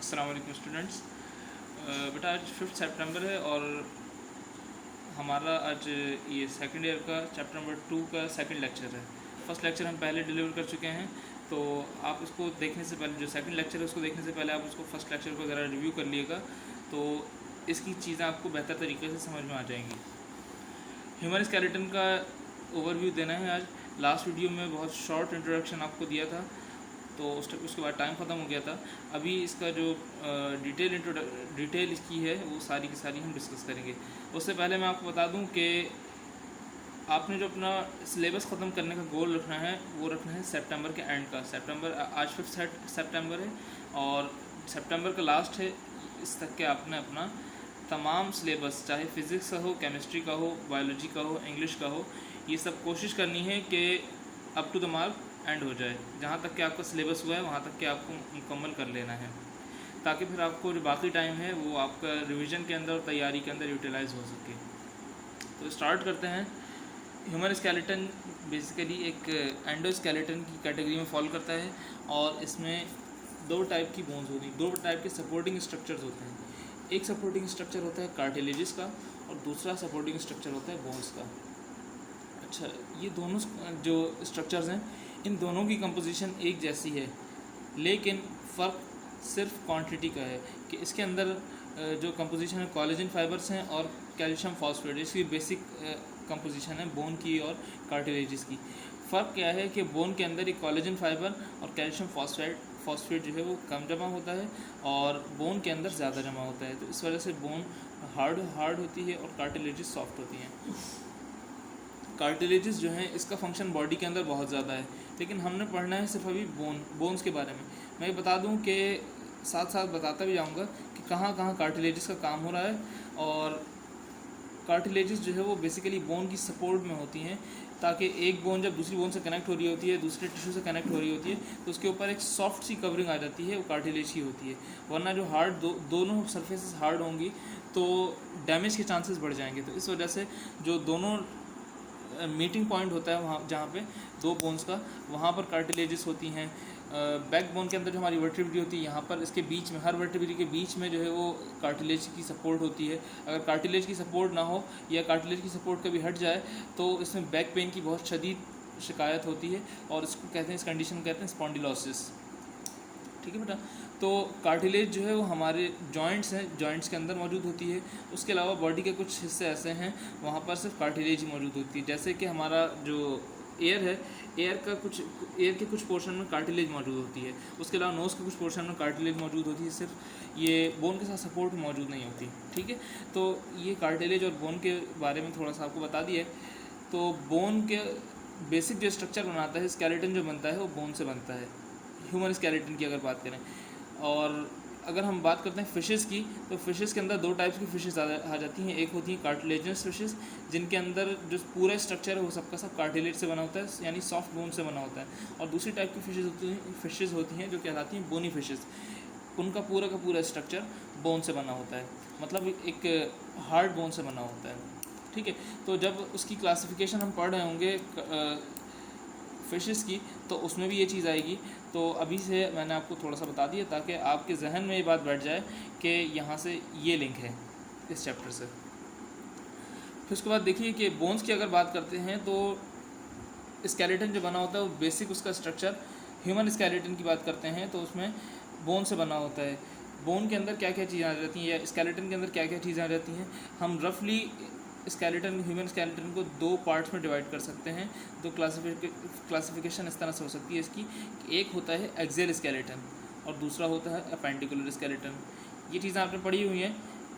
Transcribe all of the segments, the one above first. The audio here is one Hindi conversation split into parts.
अस्सलाम वालेकुम स्टूडेंट्स। बेटा आज 5 सितंबर है और हमारा आज ये सेकंड ईयर का चैप्टर नंबर 2 का सेकंड लेक्चर है। फर्स्ट लेक्चर हम पहले डिलीवर कर चुके हैं, तो आप इसको देखने से पहले, जो सेकंड लेक्चर है उसको देखने से पहले आप उसको फर्स्ट लेक्चर को ज़रा रिव्यू कर लिएगा, तो इसकी चीज़ें आपको बेहतर तरीके से समझ में आ जाएंगी। ह्यूमन स्केलेटन का ओवरव्यू देना है आज। लास्ट वीडियो में बहुत शॉर्ट इंट्रोडक्शन आपको दिया था, तो उसके बाद टाइम ख़त्म हो गया था। अभी इसका जो डिटेल इसकी है वो सारी की सारी हम डिस्कस करेंगे। उससे पहले मैं आपको बता दूं कि आपने जो अपना सिलेबस ख़त्म करने का गोल रखना है वो रखना है सितंबर के एंड का। सितंबर आज 5 सितंबर है और सितंबर का लास्ट है। इस तक के आपने अपना तमाम सिलेबस, चाहे फ़िज़िक्स का हो, केमिस्ट्री का हो, बायोलॉजी का हो, इंग्लिश का हो, ये सब कोशिश करनी है कि up to the mark and हो जाए। जहाँ तक कि आपका सिलेबस हुआ है वहाँ तक कि आपको मुकम्मल कर लेना है, ताकि फिर आपको जो बाकी टाइम है वो आपका रिवीजन के अंदर और तैयारी के अंदर यूटिलाइज़ हो सके। तो स्टार्ट करते हैं। ह्यूमन स्केलेटन बेसिकली एक एंडोस्केलेटन की कैटेगरी में फॉलो करता है और इसमें दो टाइप की बोन्स होती हैं, दो टाइप के सपोर्टिंग स्ट्रक्चर्स होते हैं। एक सपोर्टिंग स्ट्रक्चर होता है कार्टिलेजिस का और दूसरा सपोर्टिंग स्ट्रक्चर होता है बोन्स का। अच्छा, ये दोनों जो स्ट्रक्चर्स हैं इन दोनों की कंपोजिशन एक जैसी है, लेकिन फ़र्क सिर्फ क्वांटिटी का है कि इसके अंदर जो कंपोजिशन है कोलेजन फाइबर्स हैं और कैल्शियम फॉस्फेट, इसकी बेसिक कंपोजिशन है बोन की और कार्टिलेजिस की। फ़र्क क्या है कि बोन के अंदर एक कोलेजन फाइबर और कैल्शियम फॉस्फेट जो है वो कम जमा होता है और बोन के अंदर ज़्यादा जमा होता है, तो इस वजह से बोन हार्ड होती है और कार्टिलेजिस सॉफ्ट होती हैं। कार्टिलेजिस जो है इसका फंक्शन बॉडी के अंदर बहुत ज़्यादा है, लेकिन हमने पढ़ना है सिर्फ अभी बोन्स के बारे में। मैं बता दूं कि साथ साथ बताता भी जाऊंगा कि कहाँ कहाँ कार्टिलेजिस का काम हो रहा है। और कार्टिलेजिस जो है वो बेसिकली बोन की सपोर्ट में होती हैं, ताकि एक बोन जब दूसरी बोन से कनेक्ट हो रही होती है, दूसरे टिश्यू से कनेक्ट हो रही होती है, तो उसके ऊपर एक सॉफ्ट सी कवरिंग आ जाती है, वो कार्टिलेज की होती है। वरना जो दोनों सरफेसेस हार्ड होंगी तो डैमेज के चांसेस बढ़ जाएंगे। तो इस वजह से जो दोनों मीटिंग पॉइंट होता है वहाँ जहाँ पे दो बोन्स का, वहाँ पर कार्टिलेजेस होती हैं। बैक बोन के अंदर जो हमारी वर्टिब्रिटी होती है, यहाँ पर इसके बीच में, हर वर्टिब्रिटी के बीच में जो है वो कार्टिलेज की सपोर्ट होती है। अगर कार्टिलेज की सपोर्ट ना हो या कार्टिलेज की सपोर्ट कभी हट जाए तो इसमें बैक पेन की बहुत शदीद शिकायत होती है और इसको कहते हैं, इस कंडीशन को कहते हैं स्पॉन्डिलोसिस। ठीक है बेटा। तो कार्टिलेज जो है वो हमारे जॉइंट्स हैं, जॉइंट्स के अंदर मौजूद होती है। उसके अलावा बॉडी के कुछ हिस्से ऐसे हैं वहाँ पर सिर्फ कार्टिलेज ही मौजूद होती है, जैसे कि हमारा जो एयर है, एयर के कुछ पोर्शन में कार्टिलेज मौजूद होती है। उसके अलावा नोज़ के कुछ पोर्शन में कार्टिलेज मौजूद होती है, सिर्फ ये बोन के साथ सपोर्ट मौजूद नहीं होती। ठीक है, तो ये कार्टिलेज और बोन के बारे में थोड़ा सा आपको बता दिया। तो बोन के बेसिक जो स्ट्रक्चर बनाता है, स्केलेटन जो बनता है वो बोन से बनता है, ह्यूमन स्केलेटन की अगर बात करें। और अगर हम बात करते हैं फ़िशेज़ की, तो फ़िशेज़ के अंदर दो टाइप्स की फ़िशेज़ आ जाती हैं। एक होती हैं कार्टिलेजियस फ़िशेज़, जिनके अंदर जो पूरा स्ट्रक्चर है वो सबका सब कार्टिलेज से बना होता है, यानी सॉफ्ट बोन से बना होता है। और दूसरी टाइप की फ़िशेज़ होती हैं जो कहलाती हैं बोनी फ़िशेज़। उनका पूरा का पूरा स्ट्रक्चर बोन से बना होता है, मतलब एक हार्ड बोन से बना होता है। ठीक है, तो जब उसकी क्लासिफिकेशन हम पढ़ रहे होंगे फ़िशेज़ की, तो उसमें भी ये चीज़ आएगी। तो अभी से मैंने आपको थोड़ा सा बता दिया ताकि आपके जहन में ये बात बैठ जाए कि यहाँ से ये लिंक है इस चैप्टर से। फिर उसके बाद देखिए कि बोन्स की अगर बात करते हैं तो स्केलेटन जो बना होता है वो बेसिक उसका स्ट्रक्चर, ह्यूमन स्केलेटन की बात करते हैं तो उसमें बोन से बना होता है। बोन के अंदर क्या क्या चीज़ें आ जाती हैं या स्केलेटन के अंदर क्या क्या चीज़ें आ जाती हैं, हम रफली ह्यूमन स्केलेटन को दो पार्ट्स में डिवाइड कर सकते हैं। तो क्लासिफिकेशन इस तरह से हो सकती है इसकी कि एक होता है एक्सियल स्केलेटन और दूसरा होता है अपेंडिकुलर स्केलेटन। ये चीज़ें आपने पढ़ी हुई हैं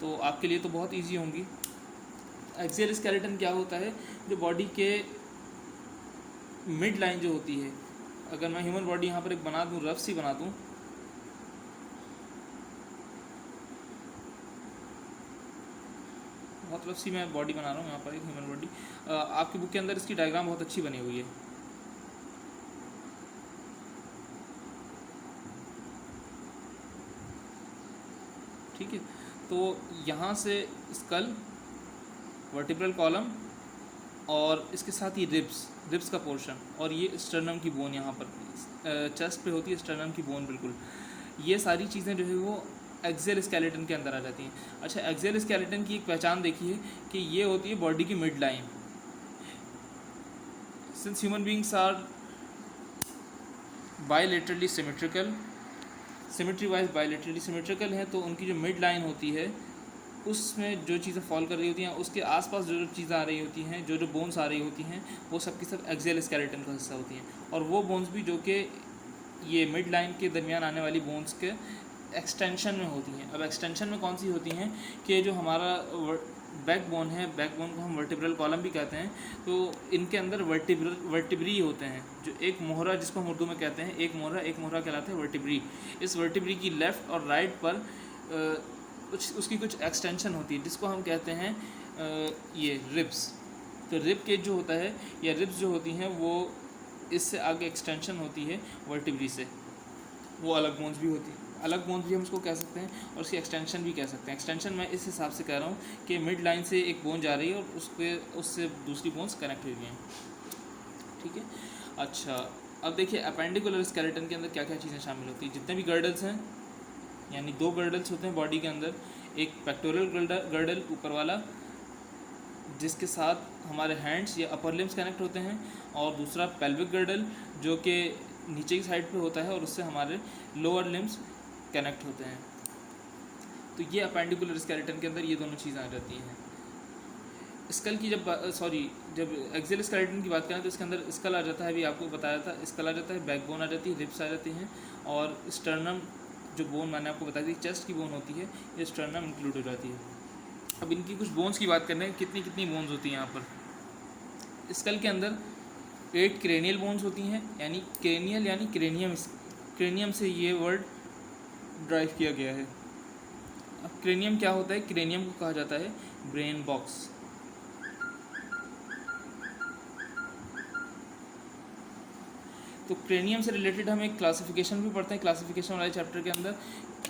तो आपके लिए तो बहुत ईजी होंगी। एक्सियल स्केलेटन क्या होता है, जो बॉडी के मिड लाइन जो होती है, अगर मैं ह्यूमन बॉडी यहाँ पर एक बना दूँ, रफ सी बना दूँ, बहुत रफ सी मैं बॉडी बना रहा हूँ यहाँ पर एक ह्यूमन बॉडी। आपकी बुक के अंदर इसकी डायग्राम बहुत अच्छी बनी हुई है। ठीक है, तो यहाँ से स्कल, वर्टिब्रल कॉलम और इसके साथ ही रिब्स का पोर्शन और ये स्टर्नम की बोन यहाँ पर चेस्ट पे होती है, स्टर्नम की बोन बिल्कुल। ये सारी चीज़ें जो है वो एक्सियल स्केलेटन के अंदर आ जाती हैं। अच्छा, एक्सियल स्केलेटन की एक पहचान देखिए कि ये होती है बॉडी की mid line. Since human beings are bilaterally symmetrical, symmetry wise bilaterally symmetrical है, तो उनकी जो मिड लाइन होती है उसमें जो चीज़ें फॉल कर रही होती हैं, उसके आसपास जो जो चीज़ें आ रही होती हैं, जो जो बोन्स आ रही होती हैं, वो सब की सब एक्सियल स्केलेटन का हिस्सा होती हैं। और वो बोन्स भी जो कि ये मिड लाइन के दरमियान आने वाली बोन्स के एक्सटेंशन में होती हैं। अब एक्सटेंशन में कौन सी होती हैं कि जो हमारा बैक बोन है, बैक बोन को हम वर्टिब्रल कॉलम भी कहते हैं, तो इनके अंदर वर्टिब्री होते हैं। जो एक मोहरा, जिसको हम उर्दू में कहते हैं एक मोहरा कहलाता है वर्टिब्री। इस वर्टिब्री की लेफ़्ट और राइट पर उसकी कुछ एक्सटेंशन होती है, जिसको हम कहते हैं ये रिब्स। तो रिब केज जो होता है या रिब्स जो होती हैं वो इससे आगे एक्सटेंशन होती है वर्टिब्री से, वो अलग बोन्स भी होती है, अलग बोन्स भी हम उसको कह सकते हैं और उसकी एक्सटेंशन भी कह सकते हैं। एक्सटेंशन मैं इस हिसाब से कह रहा हूँ कि मिड लाइन से एक बोन जा रही है और उससे दूसरी बोन्स कनेक्ट हुई हैं। ठीक है। अच्छा, अब देखिए अपेंडिकुलर स्केलेटन के अंदर क्या क्या चीज़ें शामिल होती हैं। जितने भी गर्डल्स हैं, यानी 2 गर्डल्स होते हैं बॉडी के अंदर, एक पेक्टोरल गर्डल ऊपर वाला जिसके साथ हमारे हैंड्स या अपर लिम्स कनेक्ट होते हैं, और दूसरा पेल्विक गर्डल जो कि नीचे की साइड पे होता है और उससे हमारे लोअर लिम्स कनेक्ट होते हैं। तो ये अपेंडिकुलर स्केलेटन के अंदर ये दोनों चीज़ें आ जाती हैं। स्कल की जब एक्सियल स्केलेटन की बात करें तो इसके अंदर स्कल आ जाता है, अभी आपको बताया था, स्कल आ जाता है, बैकबोन आ जाती है, रिब्स आ जाती हैं, और स्टर्नम जो बोन मैंने आपको बताई थी चेस्ट की बोन होती है, ये स्टर्नम इंक्लूड हो जाती है। अब इनकी कुछ बोन्स की बात करने, कितनी कितनी बोन्स होती हैं यहाँ पर। स्कल के अंदर 8 क्रेनियल बोन्स होती हैं, यानी क्रेनियल यानी क्रेनियम से ये वर्ड ड्राइव किया गया है। अब क्रेनियम क्या होता है? क्रेनियम को कहा जाता है ब्रेन बॉक्स। तो क्रेनियम से रिलेटेड हम एक क्लासिफिकेशन भी पढ़ते हैं क्लासिफिकेशन वाले चैप्टर के अंदर।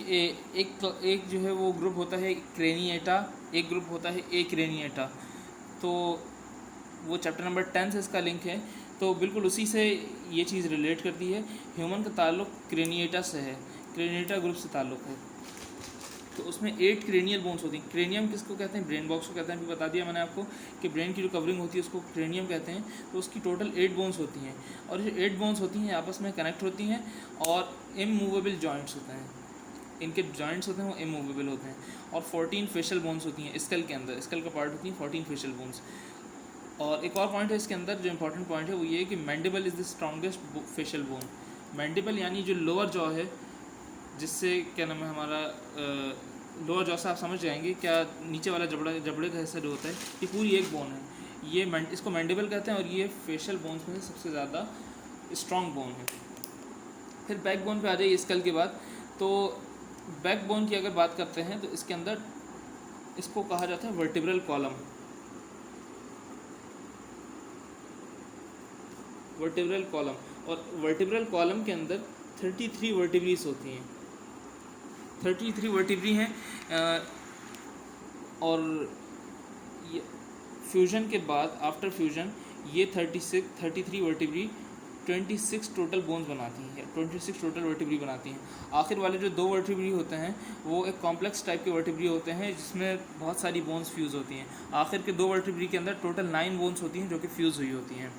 एक जो है वो ग्रुप होता है क्रेनिएटा, एक ग्रुप होता है एक्रेनिएटा। तो वो चैप्टर नंबर 10 से इसका लिंक है, तो बिल्कुल उसी से ये चीज़ रिलेट करती है। ह्यूमन का ताल्लुक़ क्रेनिएटा से है, क्रेनिएटा ग्रुप से ताल्लुक़ है। तो उसमें 8 क्रेनियल बोन्स होती हैं। क्रेनियम किसको कहते हैं? ब्रेन बॉक्स को कहते हैं। अभी बता दिया मैंने आपको कि ब्रेन की जो कवरिंग होती है उसको क्रेनियम कहते हैं। तो उसकी टोटल 8 बोन्स होती हैं, और जो 8 बोन्स होती हैं आपस में कनेक्ट होती हैं और इमूवेबल जॉइंट्स होते हैं। इनके जॉइंट्स होते हैं वो इमूवेबल होते हैं। और 14 फेशियल बोन्स होती हैं स्कल के अंदर, स्कल का पार्ट होती हैं 14 फेशियल बोन्स। और एक और पॉइंट है इसके अंदर जो इंपॉर्टेंट पॉइंट है वो ये है कि mandible is the strongest facial bone. Mandible यानी जो लोअर जॉ है, जिससे क्या नाम है हमारा लोअर जॉ से आप समझ जाएंगे क्या, नीचे वाला जबड़े का हिस्सा जो होता है ये पूरी एक बोन है, ये इसको मैंडिबल कहते हैं, और ये फेशियल बोन्स में से सबसे ज़्यादा स्ट्रॉन्ग बोन है। फिर बैक बोन पे आ जाइए स्कल के बाद। तो बैक बोन की अगर बात करते हैं तो इसके अंदर इसको कहा जाता है वर्टिब्रल कॉलम। वर्टिब्रल कॉलम, और वर्टिब्रल कॉलम के अंदर 33 वर्टिब्रीज होती हैं। 33 वर्टिब्री हैं, और ये फ्यूजन के बाद आफ्टर फ्यूजन ये 33 वर्टिब्री 26 टोटल बोन्स बनाती हैं, 26 टोटल वर्टिब्री बनाती हैं। आखिर वाले जो 2 वर्टिब्री होते हैं वो एक कॉम्प्लेक्स टाइप के वर्टिब्री होते हैं जिसमें बहुत सारी बोन्स फ्यूज़ होती हैं। आखिर के 2 वर्टिब्री के अंदर टोटल 9 बोन्स होती हैं जो कि फ्यूज़ हुई होती हैं।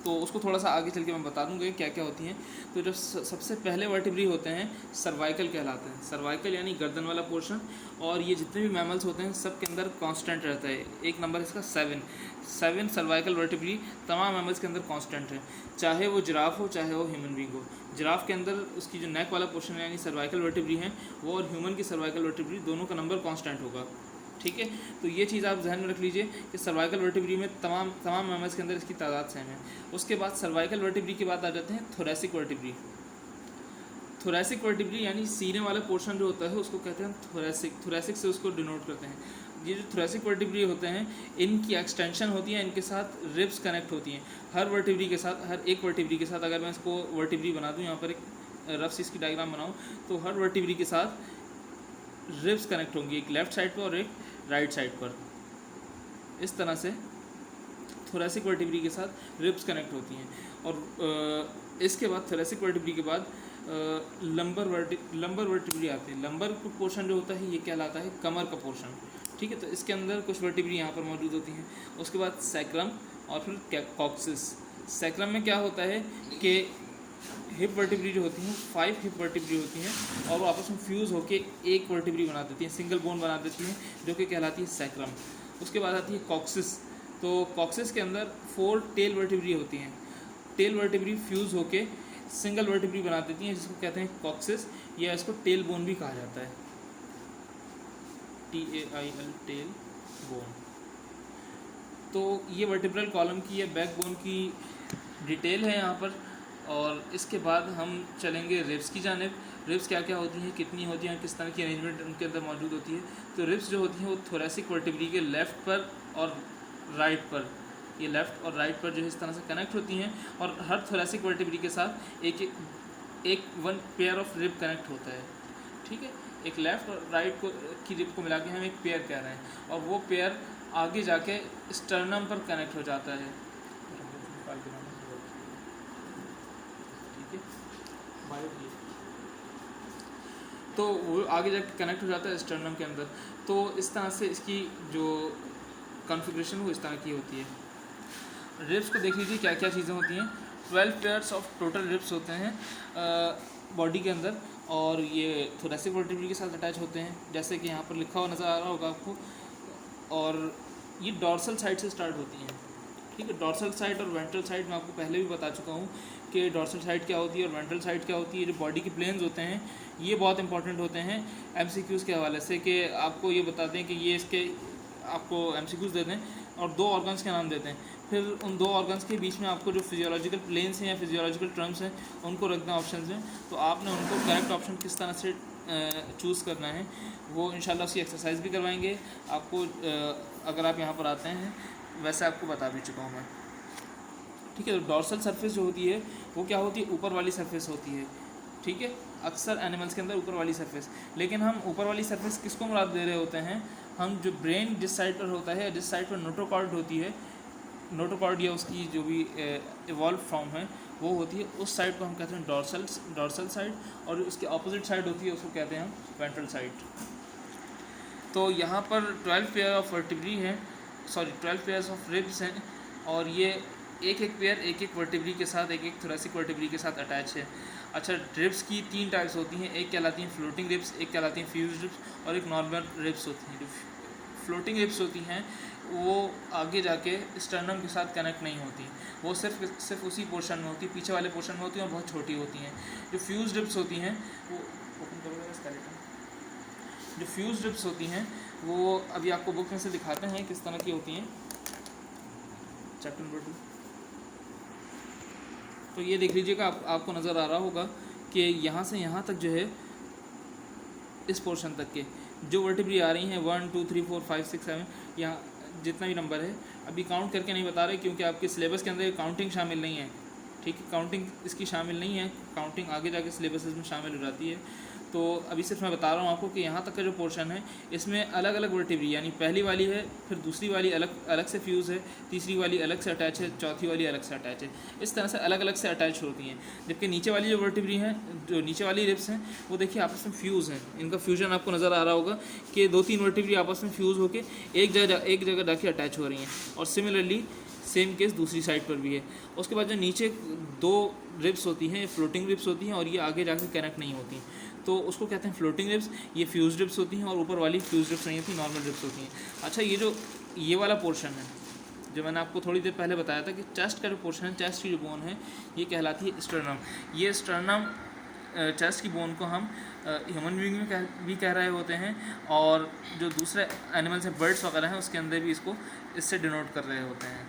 तो उसको थोड़ा सा आगे चल के मैं बता दूंगा क्या क्या होती हैं। तो जो सबसे पहले वर्टिब्री होते हैं सर्वाइकल कहलाते हैं। सर्वाइकल यानी गर्दन वाला पोर्शन, और ये जितने भी मैमल्स होते हैं सब के अंदर कांस्टेंट रहता है। एक नंबर इसका 7 सर्वाइकल वर्टिब्री तमाम मैमल्स के अंदर कांस्टेंट है, चाहे वो जिराफ हो चाहे वो ह्यूमन बींग हो। जिराफ के अंदर उसकी जो नेक वाला पोर्शन है यानी सर्वाइकल वर्टिब्री हैं वो, और ह्यूमन की सर्वाइकल वर्टिब्री दोनों का नंबर कांस्टेंट होगा। ठीक है, तो ये चीज़ आप जहन में रख लीजिए कि सर्वाइकल वर्टिब्री में तमाम मैमल्स के अंदर इसकी तादाद सेम है। उसके बाद सर्वाइकल वर्टिब्री के बाद आ जाते हैं थोरैसिक वर्टिब्री। थोरैसिक वर्टिब्री यानी सीने वाला पोर्शन जो होता है उसको कहते हैं थोरैसिक। थोरैसिक से उसको डिनोट करते हैं। ये जो थोरैसिक वर्टिब्री होते हैं इनकी एक्सटेंशन होती है, इनके साथ रिब्स कनेक्ट होती हैं। हर वर्टिब्री के साथ, हर एक वर्टिब्री के साथ अगर मैं इसको वर्टिब्री बना दूँ, यहाँ पर एक रफ सी इसकी डायग्राम बनाऊँ, तो हर वर्टिब्री के साथ रिब्स कनेक्ट होंगी, एक लेफ़्ट साइड पर और एक राइट साइड पर। इस तरह से थोरैसिक वर्टिब्री के साथ रिब्स कनेक्ट होती हैं। और इसके बाद थोरैसिक वर्टिब्री के बाद लंबर वर्टिब्री आते हैं। लंबर पोर्शन जो होता है ये कहलाता है कमर का पोर्शन, ठीक है। तो इसके अंदर कुछ वर्टिब्री यहाँ पर मौजूद होती हैं। उसके बाद सैक्रम और फिर कॉक्सिस। सैक्रम में क्या होता है कि हिप वर्टिब्री जो होती हैं 5 हिप वर्टिब्री होती हैं और वो आपस में फ्यूज़ होकर एक वर्टिब्री बना देती हैं, सिंगल बोन बना देती हैं, जो कि कहलाती है सैक्रम। उसके बाद आती है कॉक्सिस। तो कॉक्सिस के अंदर 4 टेल वर्टिब्री होती हैं। टेल वर्टिब्री फ्यूज़ होके सिंगल वर्टिब्री बना देती हैं, जिसको कहते हैं कॉक्सिस, या इसको टेल बोन भी कहा जाता है, TAIL, टेल बोन। तो ये वर्टिब्रल कॉलम की या बैक बोन की डिटेल है यहाँ पर। और इसके बाद हम चलेंगे रिब्स की जानिब। रिब्स क्या क्या होती हैं, कितनी होती हैं, किस तरह की अरेंजमेंट उनके अंदर मौजूद होती है। तो रिब्स जो होती हैं वो थोरेसिक वर्टिब्री के लेफ़्ट पर और राइट पर, ये लेफ़्ट और राइट पर जो है इस तरह से कनेक्ट होती हैं, और हर थोरेसिक वर्टिब्री के साथ एक one pair of rib connect होता है, ठीक है। एक लेफ़्ट और राइट की रिब को मिला के हम एक पेयर कह रहे हैं, और वो पेयर आगे जाके स्टर्नम पर कनेक्ट हो जाता है, ठीक है। तो वो आगे जाके कनेक्ट हो जाता है स्टर्नम के अंदर। तो इस तरह से इसकी जो कॉन्फ़िगरेशन वो इस तरह की होती है। रिब्स को देख लीजिए क्या क्या चीज़ें होती हैं। 12 पेयर्स ऑफ टोटल रिब्स होते हैं बॉडी के अंदर, और ये थोरेसिक वर्टिब्री के साथ अटैच होते हैं, जैसे कि यहाँ पर लिखा हुआ नज़र आ रहा होगा आपको। और ये डॉर्सल साइड से स्टार्ट होती हैं, ठीक है। डॉर्सल साइड और वेंट्रल साइड मैं आपको पहले भी बता चुका हूँ कि डॉर्सल साइड क्या होती है और वेंट्रल साइड क्या होती है। जो बॉडी के प्लेन्स होते हैं ये बहुत इंपॉर्टेंट होते हैं MCQs के हवाले से, कि आपको ये बताते हैं कि ये इसके आपको MCQs देते हैं और 2 ऑर्गन्स के नाम देते हैं। फिर उन 2 ऑर्गन्स के बीच में आपको जो फिजियोलॉजिकल प्लेन्स हैं या फिजियोलॉजिकल टर्म्स हैं उनको रखना है ऑप्शन में। तो आपने उनको करेक्ट ऑप्शन किस तरह से चूज़ करना है वो इंशाल्लाह उसकी एक्सरसाइज भी करवाएंगे आपको, अगर आप यहाँ पर आते हैं, वैसे आपको बता भी चुका हूँ मैं, ठीक है। तो डॉर्सल सरफेस जो होती है वो क्या होती है, ऊपर वाली सरफेस होती है, ठीक है। अक्सर एनिमल्स के अंदर ऊपर वाली सरफेस, लेकिन हम ऊपर वाली सरफेस किसको मुराद दे रहे होते हैं, हम जो ब्रेन जिस साइड पर होता है, जिस साइड पर नोटोकॉर्ड होती है, नोटोकॉर्ड या उसकी जो भी इवॉल्व फॉर्म है वो होती है, उस साइड को हम कहते हैं डॉर्सल साइड, और उसके ऑपोजिट साइड होती है उसको कहते हैं हम वेंट्रल साइड। तो यहाँ पर 12 पेयर ऑफ वर्टिब्री हैं, 12 पेयर्स ऑफ रिब्स हैं, और ये एक एक वर्टिब्री के साथ, एक थोरेसिक वर्टिब्री के साथ अटैच है। अच्छा, रिब्स की 3 टाइप्स होती हैं, एक कहलाती हैं फ्लोटिंग रिब्स, एक कहलाती हैं फ्यूज्ड रिब्स, और एक नॉर्मल रिब्स होती हैं। जो फ्लोटिंग रिब्स होती हैं वो आगे जाके स्टर्नम के साथ कनेक्ट नहीं होती, वो सिर्फ उसी पोर्शन में होती है, पीछे वाले पोर्शन में होती हैं और बहुत छोटी होती हैं। जो फ्यूज्ड रिब्स होती हैं वो ओपन करोगे स्केलेटन, जो फ्यूज्ड रिब्स होती हैं वो अभी आपको बुक में से दिखाते हैं किस तरह की होती हैं। चैप्टर नंबर 2, तो ये देख लीजिएगा, आपको नज़र आ रहा होगा कि यहाँ से यहाँ तक जो है इस पोर्शन तक के जो वर्टिब्री आ रही हैं 1 2 3 4 5 6 7, यहाँ जितना भी नंबर है अभी काउंट करके नहीं बता रहे, क्योंकि आपके सिलेबस के अंदर काउंटिंग शामिल नहीं है, ठीक है। काउंटिंग इसकी शामिल नहीं है, काउंटिंग आगे जाके सिलेबस में शामिल हो जाती है। तो अभी सिर्फ मैं बता रहा हूँ आपको कि यहाँ तक का जो पोर्शन है इसमें अलग अलग वर्टिब्री, यानी पहली वाली है, फिर दूसरी वाली अलग से फ्यूज़ है, तीसरी वाली अलग से अटैच है, चौथी वाली अलग से अटैच है। इस तरह से अलग अलग से अटैच होती हैं। जबकि नीचे वाली जो वर्टिब्री हैं, जो नीचे वाली रिब्स हैं, वो देखिए आपस में फ्यूज़ हैं। इनका फ्यूजन आपको नज़र आ रहा होगा कि 2-3 वर्टिब्री आपस में फ्यूज़ होकर एक जगह जाके अटैच हो रही हैं। और सिमिलरली सेम केस दूसरी साइड पर भी है। उसके बाद जो नीचे 2 रिब्स होती हैं, फ्लोटिंग रिब्स होती हैं, और ये आगे जाकर कनेक्ट नहीं होती, तो उसको कहते हैं फ्लोटिंग रिब्स। ये फ्यूज रिब्स होती हैं, और ऊपर वाली फ्यूज रिब्स नहीं होती, नॉर्मल रिब्स होती हैं। अच्छा, ये वाला पोर्शन है जो मैंने आपको थोड़ी देर पहले बताया था कि चेस्ट का जो पोर्शन है, चेस्ट की जो बोन है, ये कहलाती है स्टर्नम। ये स्टर्नम चेस्ट की बोन को हम ह्यूमन बीइंग में भी कह रहे होते हैं, और जो दूसरे एनिमल्स हैं, बर्ड्स वगैरह हैं, उसके अंदर भी इसको इससे डिनोट कर रहे होते हैं।